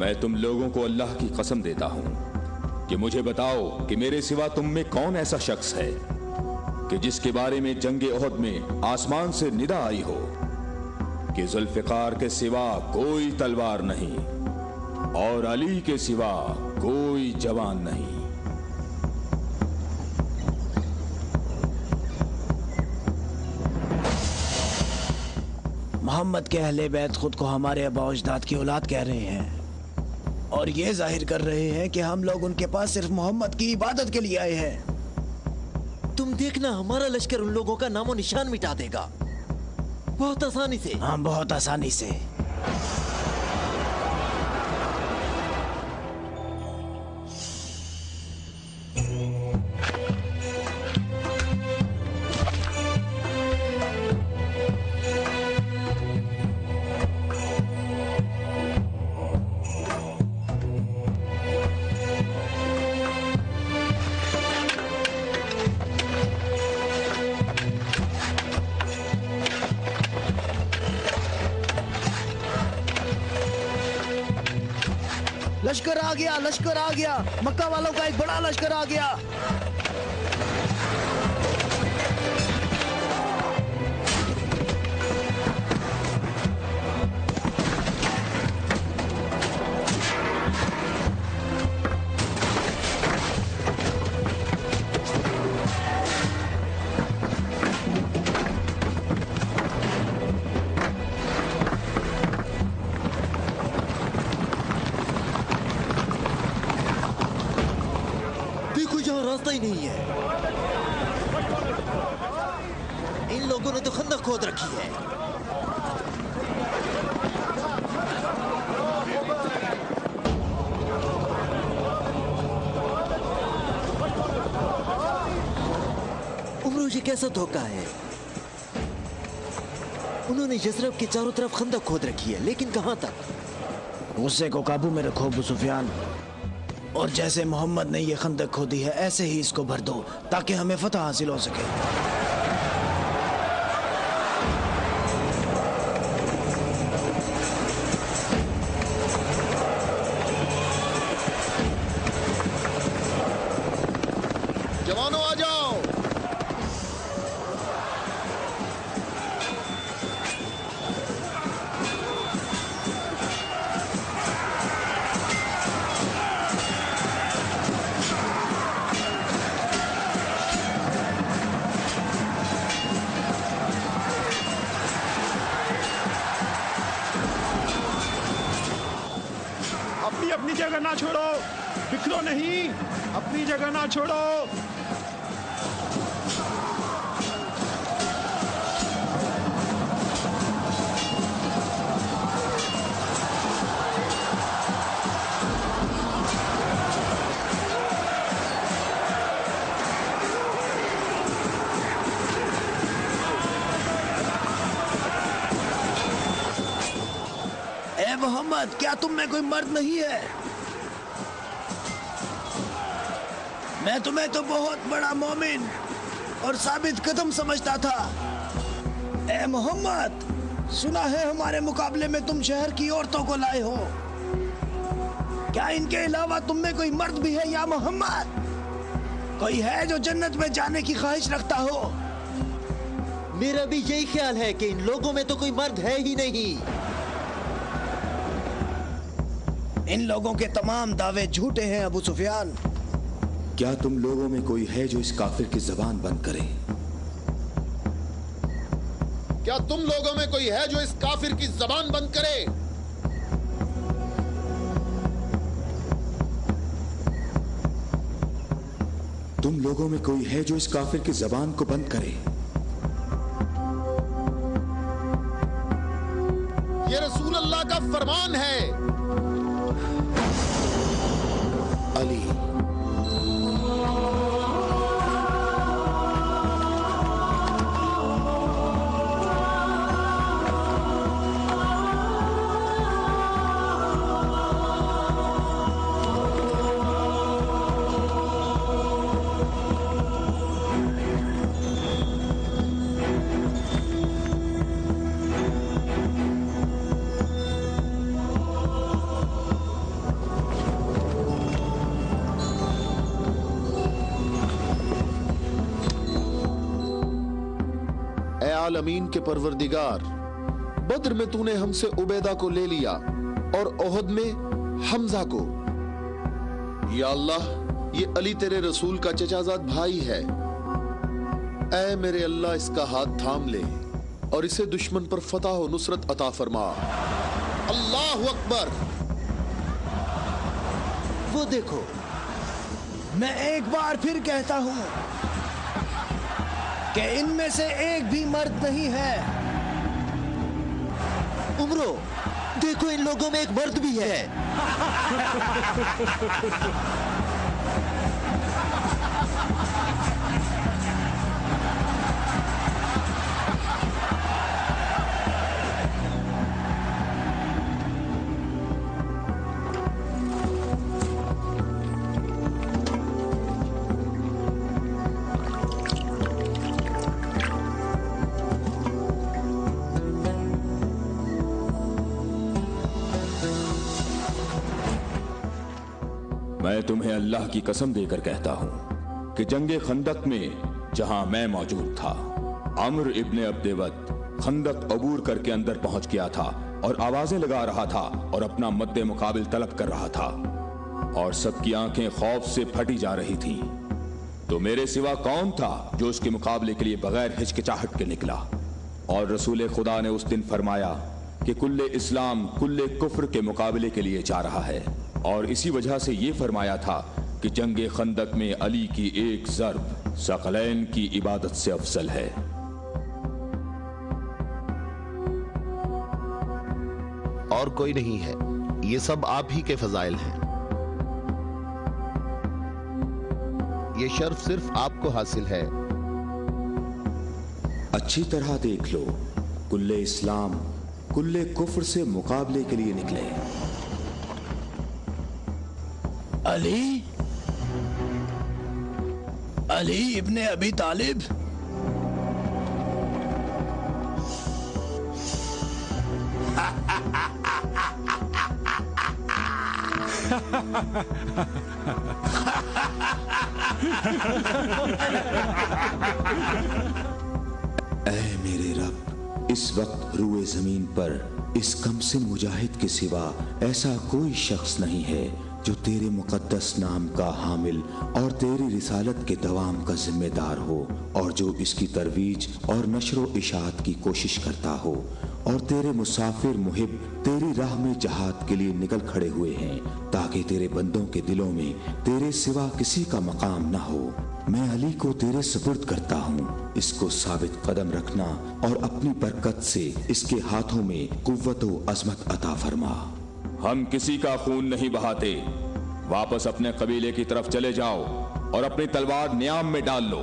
मैं तुम लोगों को अल्लाह की कसम देता हूं कि मुझे बताओ कि मेरे सिवा तुम में कौन ऐसा शख्स है कि जिसके बारे में जंगे ओहद में आसमान से निदा आई हो कि जुल्फिकार के सिवा कोई तलवार नहीं और अली के सिवा कोई जवान नहीं। मोहम्मद के अहले बैत खुद को हमारे आबा अजदाद की औलाद कह रहे हैं और ये जाहिर कर रहे हैं कि हम लोग उनके पास सिर्फ मोहम्मद की इबादत के लिए आए हैं। तुम देखना, हमारा लश्कर उन लोगों का नामो निशान मिटा देगा, बहुत आसानी से। हाँ, बहुत आसानी से। लश्कर आ गया, लश्कर आ गया, मक्का वालों का एक बड़ा लश्कर आ गया। रास्ता ही नहीं है। इन लोगों ने तो खंदक खोद रखी है। उम्र, ये कैसा धोखा है? उन्होंने यज़रब के चारों तरफ खंदक खोद रखी है, लेकिन कहां तक? गुस्से को काबू में रखो अबू सुफियान, और जैसे मोहम्मद ने ये खंदक खोदी है ऐसे ही इसको भर दो ताकि हमें फतह हासिल हो सके। जवानों आ जाओ। अपनी जगह ना छोड़ो, बिखरो नहीं, अपनी जगह ना छोड़ो। ए मोहम्मद, क्या तुम में कोई मर्द नहीं है? मैं तुम्हें तो बहुत बड़ा मोमिन और साबित कदम समझता था। ए मोहम्मद, सुना है हमारे मुकाबले में तुम शहर की औरतों को लाए हो। क्या इनके अलावा तुम में कोई मर्द भी है या मोहम्मद? कोई है जो जन्नत में जाने की ख्वाहिश रखता हो? मेरा भी यही ख्याल है कि इन लोगों में तो कोई मर्द है ही नहीं। इन लोगों के तमाम दावे झूठे हैं अबू सुफियान। क्या तुम लोगों में कोई है जो इस काफिर की जबान बंद करे? क्या तुम लोगों में कोई है जो इस काफिर की जबान बंद करे? तुम लोगों में कोई है जो इस काफिर की जबान को बंद करे? ये रसूल अल्लाह का फरमान है। अली, आलमीन के परवरदिगार, बद्र में तूने हमसे उबैदा को ले लिया और ओहद में हमजा को। या अल्लाह, ये अली तेरे रसूल का चचाजाद भाई है। ऐ मेरे अल्लाह, इसका हाथ थाम ले और इसे दुश्मन पर फतह और नुसरत अता फरमा। अल्लाहु अकबर। वो देखो, मैं एक बार फिर कहता हूं कि इनमें से एक भी मर्द नहीं है। उमरो, देखो इन लोगों में एक मर्द भी है। मैं तुम्हें अल्लाह की कसम देकर कहता हूं कि जंगे खंदक में जहां मैं मौजूद था, अम्र इब्ने अब्देवद खंदक अबूर करके अंदर पहुंच गया था और आवाजें लगा रहा था और अपना मद्दे मुकाबिल तलब कर रहा था और सबकी आंखें खौफ से फटी जा रही थीं। तो मेरे सिवा कौन था जो उसके मुकाबले के लिए बगैर हिचकिचाहट के निकला? और रसूल खुदा ने उस दिन फरमाया कि कुल्ले इस्लाम कुल्ले कुफ्र के मुकाबले के लिए जा रहा है। और इसी वजह से ये फरमाया था कि जंगे खंदक में अली की एक ज़र्ब सकलैन की इबादत से अफजल है। और कोई नहीं है, ये सब आप ही के फजाइल हैं। ये शर्फ सिर्फ आपको हासिल है। अच्छी तरह देख लो, कुल्ले इस्लाम कुल्ले कुफ्र से मुकाबले के लिए निकले। अली, अली इब्ने अबी तालिब। ऐ मेरे रब, इस वक्त रुए जमीन पर इस कमसिन मुजाहिद के सिवा ऐसा कोई शख्स नहीं है जो तेरे मुकद्दस नाम का हामिल और तेरी रिसालत के दवाम का जिम्मेदार हो, और जो इसकी तरवीज और नशरो इशात की कोशिश करता हो, और तेरे मुसाफिर मुहिब तेरी राह में जहाद के लिए निकल खड़े हुए हैं ताकि तेरे बंदों के दिलों में तेरे सिवा किसी का मकाम ना हो। मैं अली को तेरे सुपुर्द करता हूँ, इसको साबित कदम रखना और अपनी बरकत से इसके हाथों में कुव्वत व अजमत अता फरमा। हम किसी का खून नहीं बहाते। वापस अपने कबीले की तरफ चले जाओ और अपनी तलवार न्याम में डाल लो।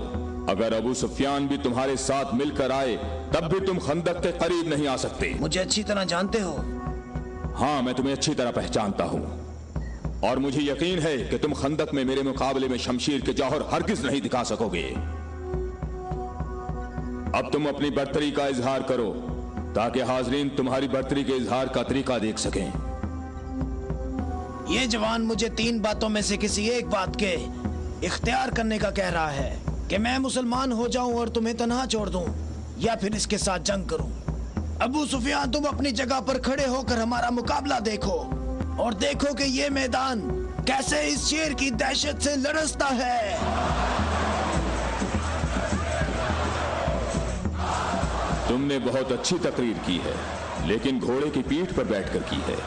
अगर अबू सुफियान भी तुम्हारे साथ मिलकर आए तब भी तुम खंदक के करीब नहीं आ सकते। मुझे अच्छी तरह जानते हो? हाँ, मैं तुम्हें अच्छी तरह पहचानता हूँ और मुझे यकीन है कि तुम खंदक में मेरे मुकाबले में शमशीर के जौहर हरगिज नहीं दिखा सकोगे। अब तुम अपनी बर्तरी का इजहार करो ताकि हाजरीन तुम्हारी बर्तरी के इजहार का तरीका देख सकें। ये जवान मुझे 3 बातों में से किसी एक बात के इख्तियार करने का कह रहा है कि मैं मुसलमान हो जाऊं और तुम्हें तन्हा छोड़ दूं, या फिर इसके साथ जंग करूं। अबू सुफियान, तुम अपनी जगह पर खड़े होकर हमारा मुकाबला देखो और देखो कि ये मैदान कैसे इस शेर की दहशत से लरसता है। तुमने बहुत अच्छी तकरीर की है, लेकिन घोड़े की पीठ पर बैठकर की है।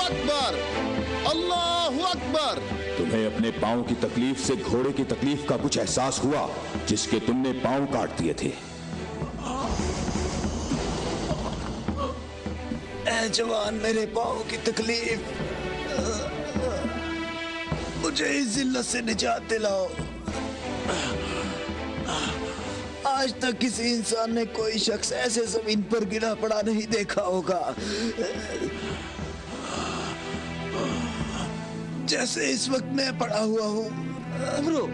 अकबर, अल्लाहु अकबर। तुम्हें अपने पांव की तकलीफ से घोड़े की तकलीफ का कुछ एहसास हुआ जिसके तुमने पांव काट दिए थे? ऐ जवान, मेरे पाँव की तकलीफ, मुझे इस जिल्लत से निजात दिलाओ। आज तक किसी इंसान ने कोई शख्स ऐसे जमीन पर गिरा पड़ा नहीं देखा होगा जैसे इस वक्त मैं पड़ा हुआ हूँ। अमरो,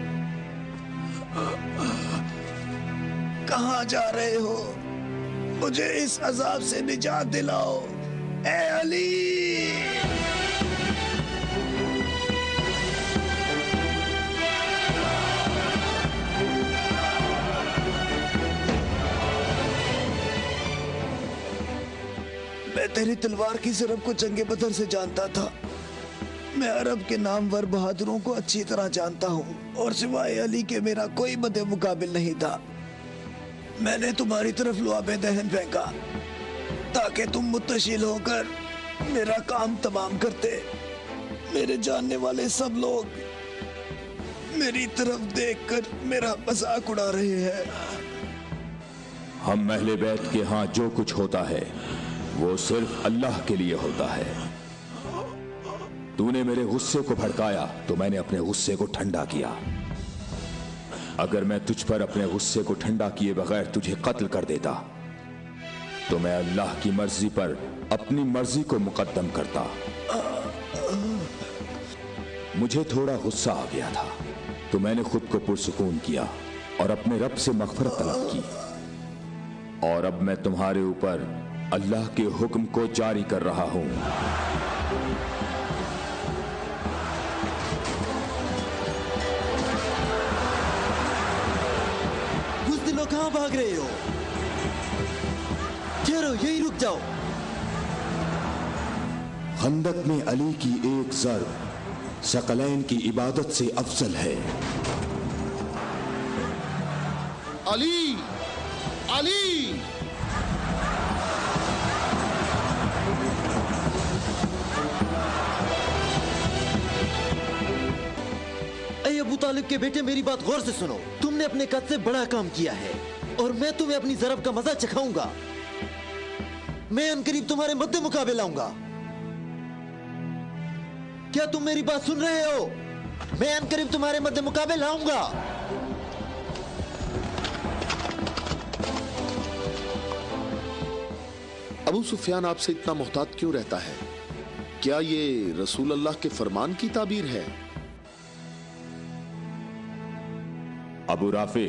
कहाँ जा रहे हो? मुझे इस अजाब से निजात दिलाओ, ए अली। मैं तेरी तलवार की ज़रब को जंगे बदर से जानता था। मैं अरब के नामवर बहादुरों को अच्छी तरह जानता हूँ और सिवाय अली के मेरा कोई बदे मुकाबिल नहीं था। मैंने तुम्हारी तरफ लुआबे दहन फेंका ताकि तुम मुत्तशिल होकर मेरा काम तमाम करते। मेरे जानने वाले सब लोग मेरी तरफ देखकर मेरा मजाक उड़ा रहे हैं। हम अहले बैत के यहाँ जो कुछ होता है वो सिर्फ अल्लाह के लिए होता है। तूने मेरे गुस्से को भड़काया तो मैंने अपने गुस्से को ठंडा किया। अगर मैं तुझ पर अपने गुस्से को ठंडा किए बगैर तुझे कत्ल कर देता तो मैं अल्लाह की मर्जी पर अपनी मर्जी को मुकद्दम करता। मुझे थोड़ा गुस्सा आ गया था तो मैंने खुद को पुरसुकून किया और अपने रब से मग़फ़िरत तलब की। और अब मैं तुम्हारे ऊपर अल्लाह के हुक्म को जारी कर रहा हूं। बुज़दिलों, कहां भाग रहे हो? ठहरो, यहीं रुक जाओ। खंदक में अली की एक ज़र्ब सकलैन की इबादत से अफजल है। अली, अली। ऐ अबू तालिब के बेटे, मेरी बात गौर से सुनो। तुमने अपने कद से बड़ा काम किया है और मैं तुम्हें अपनी ज़रब का मजा चखाऊंगा। मैं अनकरीब तुम्हारे मद्दे मुकाबले लाऊंगा। क्या तुम मेरी बात सुन रहे हो? मैं अनकरीब तुम्हारे मद्दे मुकाबले लाऊंगा। अबू सुफियान आपसे इतना मोहतात क्यों रहता है? क्या ये रसूल अल्लाह के फरमान की ताबीर है? अबू राफे,